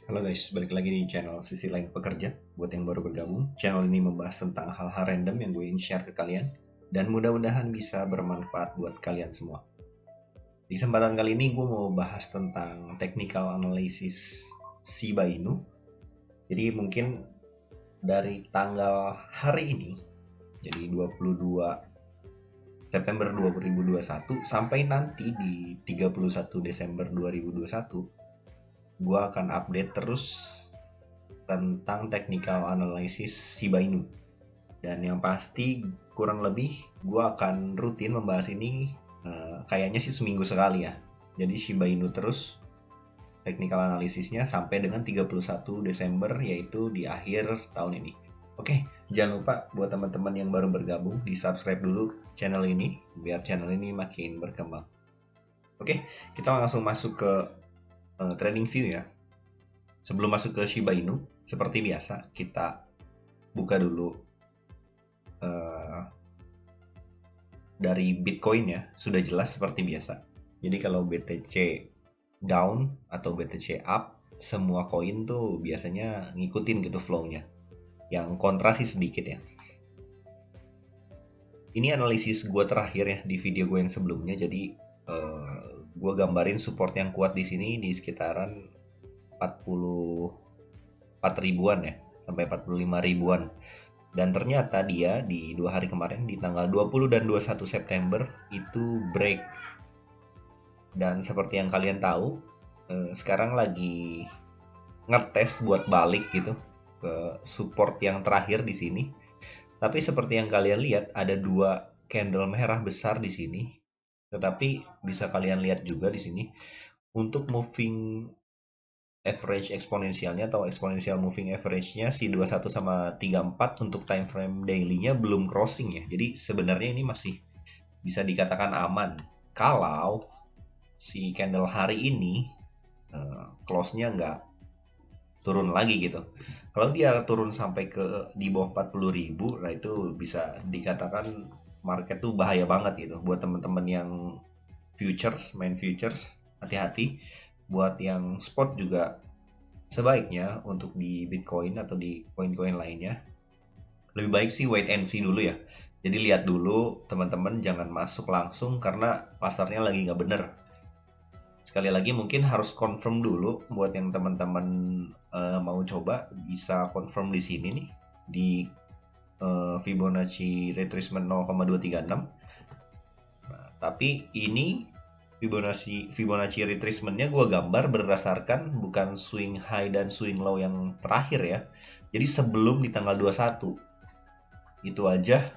Halo guys, balik lagi di channel Sisi Lain Pekerja. Buat yang baru bergabung, channel ini membahas tentang hal-hal random yang gue ingin share ke kalian, dan mudah-mudahan bisa bermanfaat buat kalian semua. Di kesempatan kali ini gue mau bahas tentang technical analysis Shiba Inu. Jadi mungkin dari tanggal hari ini, jadi 22 September 2021 sampai nanti di 31 Desember 2021, gue akan update terus tentang technical analysis Shiba Inu. Dan yang pasti kurang lebih gue akan rutin membahas ini, kayaknya sih seminggu sekali ya. Jadi Shiba Inu terus technical analisisnya sampai dengan 31 Desember, yaitu di akhir tahun ini. Oke, jangan lupa buat teman-teman yang baru bergabung di subscribe dulu channel ini biar channel ini makin berkembang. Oke, kita langsung masuk ke trading view ya. Sebelum masuk ke Shiba Inu, seperti biasa kita buka dulu dari Bitcoin ya. Sudah jelas seperti biasa. Jadi kalau BTC down atau BTC up, semua koin tuh biasanya ngikutin gitu flow-nya. Yang kontra sih sedikit ya. Ini analisis gue terakhir ya di video gue yang sebelumnya. Jadi gue gambarin support yang kuat di sini di sekitaran 44 ribuan ya, sampai 45 ribuan. Dan ternyata dia di 2 hari kemarin di tanggal 20 dan 21 September itu break. Dan seperti yang kalian tahu, sekarang lagi ngetes buat balik gitu ke support yang terakhir di sini. Tapi seperti yang kalian lihat ada dua candle merah besar di sini. Tetapi bisa kalian lihat juga di sini untuk moving average eksponensialnya atau exponential moving average-nya si 21 sama 34 untuk time frame daily-nya belum crossing ya. Jadi sebenarnya ini masih bisa dikatakan aman kalau si candle hari ini close-nya nggak turun lagi gitu. Kalau dia turun sampai ke di bawah 40.000, nah itu bisa dikatakan market tuh bahaya banget gitu. Buat teman-teman yang main futures, hati-hati. Buat yang spot juga sebaiknya untuk di Bitcoin atau di koin-koin lainnya lebih baik sih wait and see dulu ya. Jadi lihat dulu teman-teman, jangan masuk langsung karena pasarnya lagi nggak bener. Sekali lagi mungkin harus confirm dulu. Buat yang teman-teman mau coba bisa confirm di sini nih di Fibonacci retracement 0,236. Nah, tapi ini Fibonacci retracement-nya gue gambar berdasarkan bukan swing high dan swing low yang terakhir ya. Jadi sebelum di tanggal 21 itu aja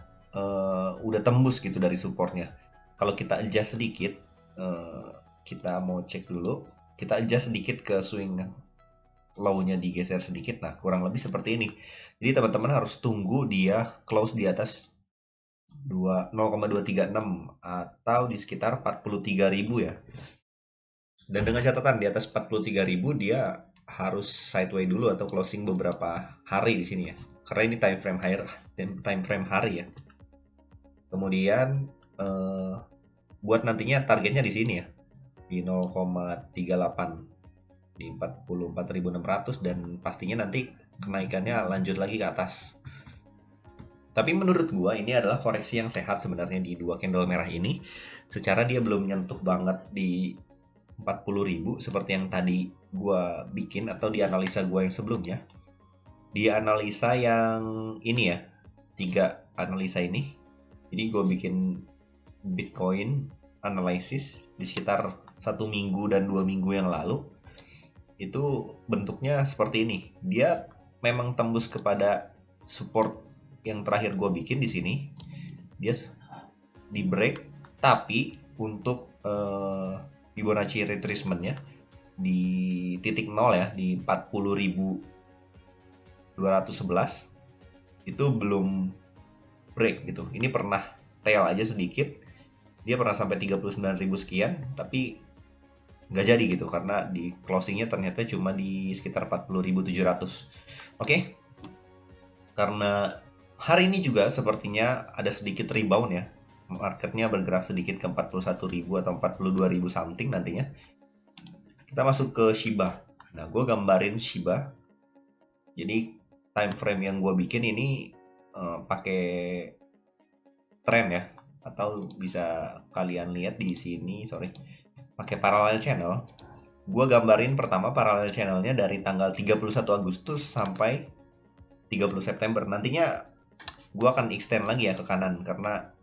udah tembus gitu dari supportnya. Kalau kita adjust sedikit, kita mau cek dulu, kita adjust sedikit ke swing low-nya digeser sedikit. Nah, kurang lebih seperti ini. Jadi teman-teman harus tunggu dia close di atas 0,236 atau di sekitar 43.000 ya. Dan dengan catatan di atas 43.000 dia harus sideway dulu atau closing beberapa hari di sini ya. Karena ini time frame hari ya. Kemudian buat nantinya targetnya di sini ya. Di 0,38 di 44.600 dan pastinya nanti kenaikannya lanjut lagi ke atas. Tapi menurut gua ini adalah koreksi yang sehat sebenarnya di dua candle merah ini. Secara dia belum nyentuh banget di 40.000 seperti yang tadi gua bikin atau di analisa gua yang sebelumnya. Di analisa yang ini ya, 3 analisa ini. Jadi gua bikin Bitcoin analysis di sekitar 1 minggu dan 2 minggu yang lalu. Itu bentuknya seperti ini. Dia memang tembus kepada support yang terakhir gue bikin di sini. Dia di break, tapi untuk Fibonacci retracement-nya di titik 0 ya, di 40.211 itu belum break gitu. Ini pernah tail aja sedikit. Dia pernah sampai 39.000 sekian, tapi nggak jadi gitu karena di closingnya ternyata cuma di sekitar 40.700. Oke. Karena hari ini juga sepertinya ada sedikit rebound ya. Marketnya bergerak sedikit ke 41.000 atau 42.000 something nantinya. Kita masuk ke Shiba. Nah, gue gambarin Shiba. Jadi time frame yang gue bikin ini pakai tren ya, atau bisa kalian lihat di sini, pakai parallel channel. Gue gambarin pertama parallel channelnya dari tanggal 31 Agustus sampai 30 September. Nantinya gue akan extend lagi ya ke kanan, karena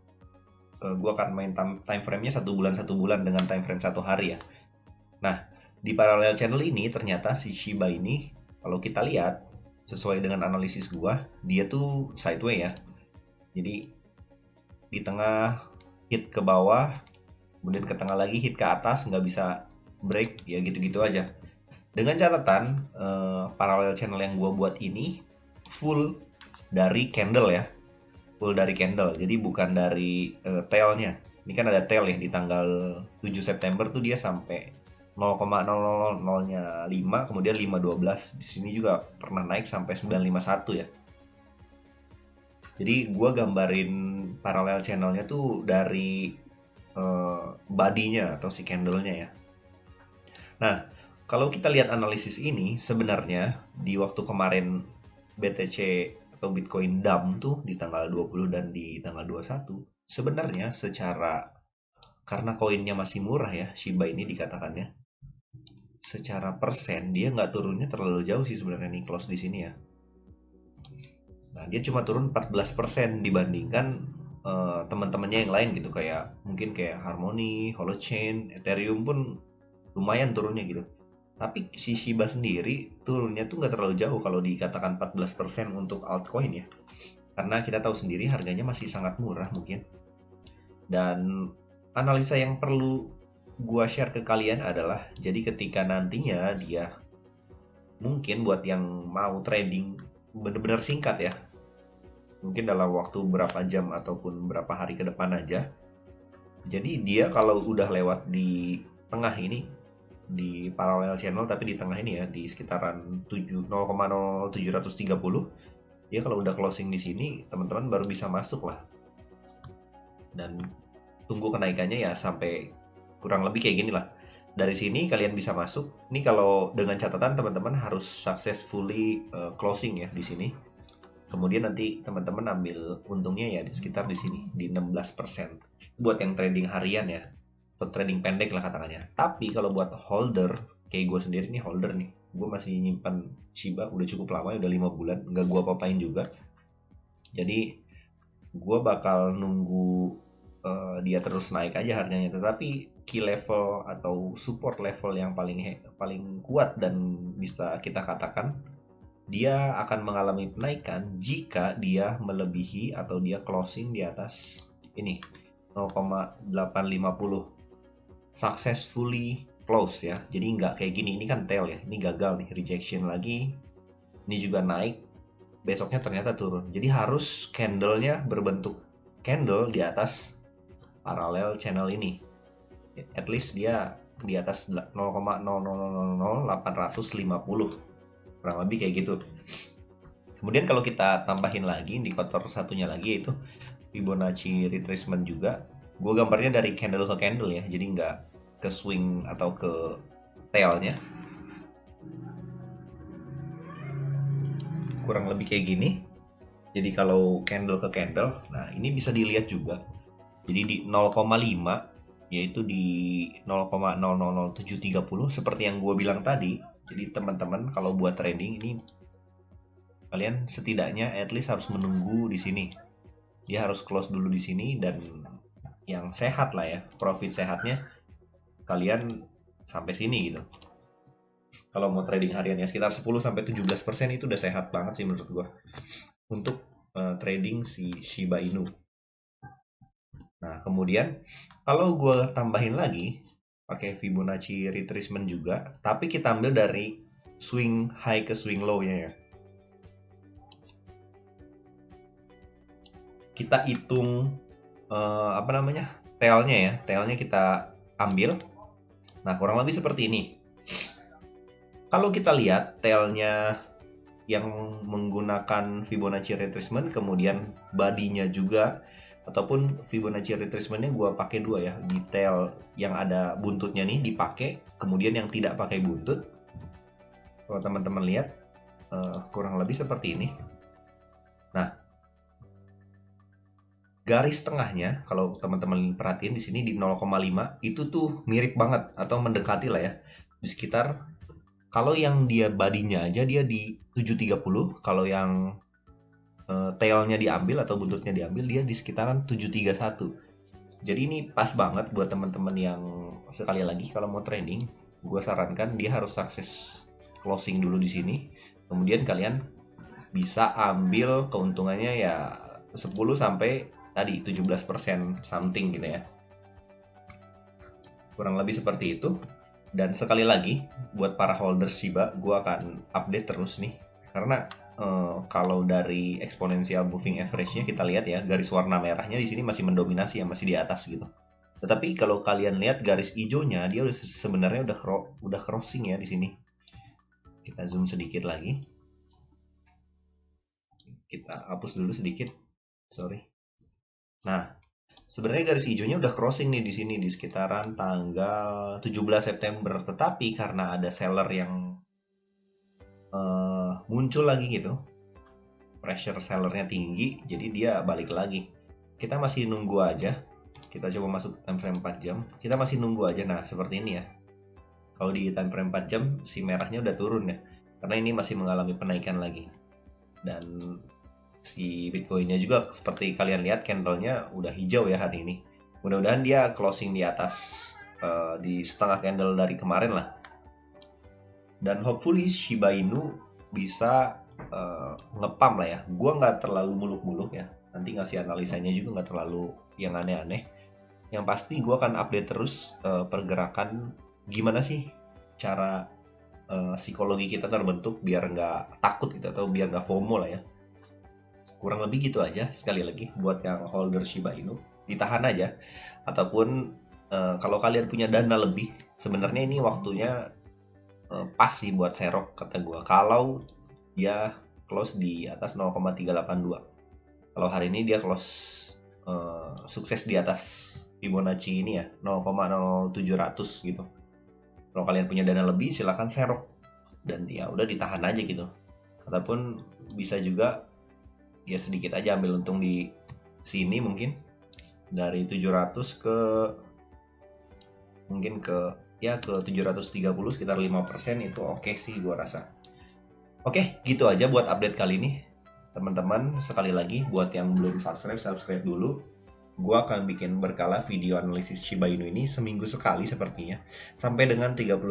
gue akan main time frame-nya 1 bulan dengan time frame 1 hari ya. Nah, di parallel channel ini ternyata si Shiba ini, kalau kita lihat sesuai dengan analisis gue, dia tuh sideway ya. Jadi di tengah hit ke bawah, kemudian ke tengah lagi hit ke atas, nggak bisa break, ya gitu-gitu aja. Dengan catatan parallel channel yang gue buat ini full dari candle ya, full dari candle, jadi bukan dari tailnya. Ini kan ada tail ya, di tanggal 7 September tuh dia sampai 0,0005, kemudian 512. Di sini juga pernah naik sampai 951 ya. Jadi gue gambarin parallel channelnya tuh dari body-nya atau si candle-nya ya. Nah, kalau kita lihat analisis ini, sebenarnya di waktu kemarin BTC atau Bitcoin dump tuh di tanggal 20 dan di tanggal 21, sebenarnya karena koinnya masih murah ya, Shiba ini dikatakannya, secara persen dia nggak turunnya terlalu jauh sih sebenarnya nih close di sini ya. Nah, dia cuma turun 14% dibandingkan teman-temannya yang lain gitu, mungkin kayak Harmony, Holochain, Ethereum pun lumayan turunnya gitu. Tapi si Shiba sendiri turunnya tuh nggak terlalu jauh kalau dikatakan 14% untuk altcoin ya. Karena kita tahu sendiri harganya masih sangat murah mungkin. Dan analisa yang perlu gua share ke kalian adalah, jadi ketika nantinya dia, mungkin buat yang mau trading bener-bener singkat ya, mungkin dalam waktu berapa jam ataupun berapa hari ke depan aja. Jadi dia kalau udah lewat di tengah ini, di parallel channel tapi di tengah ini ya, di sekitaran 0,0730, dia kalau udah closing di sini, teman-teman baru bisa masuk lah. Dan tunggu kenaikannya ya sampai kurang lebih kayak gini lah. Dari sini kalian bisa masuk. Ini kalau dengan catatan teman-teman harus successfully closing ya di sini. Kemudian nanti teman-teman ambil untungnya ya di sekitar di sini, di 16%. Buat yang trading harian ya, atau trading pendek lah katakannya. Tapi kalau buat holder, kayak gue sendiri nih holder nih, gue masih nyimpan Shiba udah cukup lama, udah 5 bulan, nggak gue apa-apain juga. Jadi gue bakal nunggu dia terus naik aja harganya. Tetapi key level atau support level yang paling kuat dan bisa kita katakan dia akan mengalami penaikan jika dia melebihi atau dia closing di atas ini 0,850 successfully close ya. Jadi nggak kayak gini, ini kan tail ya, ini gagal nih, rejection lagi, ini juga naik, besoknya ternyata turun. Jadi harus candlenya berbentuk candle di atas parallel channel ini, at least dia di atas 0,000850, kurang lebih kayak gitu. Kemudian kalau kita tambahin lagi indikator satunya lagi, yaitu Fibonacci retracement juga. Gue gambarnya dari candle ke candle ya, jadi nggak ke swing atau ke tailnya. Kurang lebih kayak gini. Jadi kalau candle ke candle, nah ini bisa dilihat juga. Jadi di 0,5, yaitu di 0,000730 seperti yang gue bilang tadi. Jadi teman-teman kalau buat trading ini, kalian setidaknya at least harus menunggu di sini. Dia harus close dulu di sini, dan yang sehat lah ya, profit sehatnya kalian sampai sini gitu. Kalau mau trading harian ya sekitar 10-17% itu udah sehat banget sih menurut gua untuk trading si Shiba Inu. Nah, kemudian kalau gua tambahin lagi pakai Fibonacci retracement juga, tapi kita ambil dari swing high ke swing low-nya ya. Kita hitung tailnya ya, tailnya kita ambil. Nah, kurang lebih seperti ini. Kalau kita lihat tailnya yang menggunakan Fibonacci retracement, kemudian body-nya juga, ataupun Fibonacci retracement-nya gue pakai dua ya, detail yang ada buntutnya nih dipakai, kemudian yang tidak pakai buntut. Kalau teman-teman lihat kurang lebih seperti ini. Nah, garis tengahnya kalau teman-teman perhatiin di sini di 0,5 itu tuh mirip banget atau mendekati lah ya. Di sekitar, kalau yang dia badinya aja dia di 730, kalau yang tailnya diambil atau buntutnya diambil dia di sekitaran 731. Jadi ini pas banget buat teman-teman yang, sekali lagi kalau mau trading, gue sarankan dia harus sukses closing dulu di sini. Kemudian kalian bisa ambil keuntungannya ya 10 sampai tadi 17% something gitu ya. Kurang lebih seperti itu. Dan sekali lagi buat para holders Shiba, gue akan update terus nih. Karena kalau dari exponential moving average-nya kita lihat ya, garis warna merahnya di sini masih mendominasi ya, masih di atas gitu. Tetapi kalau kalian lihat garis hijaunya, dia udah sebenarnya udah crossing ya di sini. Kita zoom sedikit lagi. Kita hapus dulu sedikit. Sorry. Nah, sebenarnya garis hijaunya udah crossing nih di sini di sekitaran tanggal 17 September. Tetapi karena ada seller yang muncul lagi gitu, pressure sellernya tinggi, jadi dia balik lagi. Kita masih nunggu aja. Kita coba masuk time frame 4 jam. Kita masih nunggu aja. Nah, seperti ini ya. Kalau di time frame 4 jam, si merahnya udah turun ya. Karena ini masih mengalami penaikan lagi. Dan si Bitcoinnya juga seperti kalian lihat candlenya udah hijau ya hari ini. Mudah-mudahan dia closing di atas di setengah candle dari kemarin lah. Dan hopefully Shiba Inu bisa ngepam lah ya. Gua nggak terlalu muluk-muluk ya. Nanti ngasih analisanya juga nggak terlalu yang aneh-aneh. Yang pasti gue akan update terus pergerakan gimana sih cara psikologi kita terbentuk biar nggak takut gitu atau biar nggak FOMO lah ya. Kurang lebih gitu aja. Sekali lagi buat yang holder Shiba Inu ditahan aja. Ataupun kalau kalian punya dana lebih, sebenarnya ini waktunya pas sih buat serok kata gue. Kalau dia close di atas 0,382. Kalau hari ini dia close sukses di atas Fibonacci ini ya 0,0700 gitu. Kalau kalian punya dana lebih silahkan serok dan ya udah ditahan aja gitu. Ataupun bisa juga ya sedikit aja ambil untung di sini mungkin dari 700 ke mungkin ke 730 sekitar 5% itu oke sih gua rasa. Oke, gitu aja buat update kali ini. Teman-teman, sekali lagi buat yang belum subscribe dulu. Gua akan bikin berkala video analisis Shiba Inu ini seminggu sekali sepertinya. Sampai dengan 31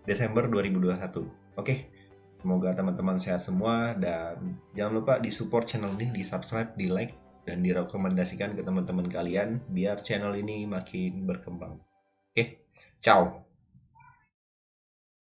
Desember 2021. Oke, semoga teman-teman sehat semua. Dan jangan lupa di support channel ini, di subscribe, di like, dan direkomendasikan ke teman-teman kalian biar channel ini makin berkembang. Oke, ciao.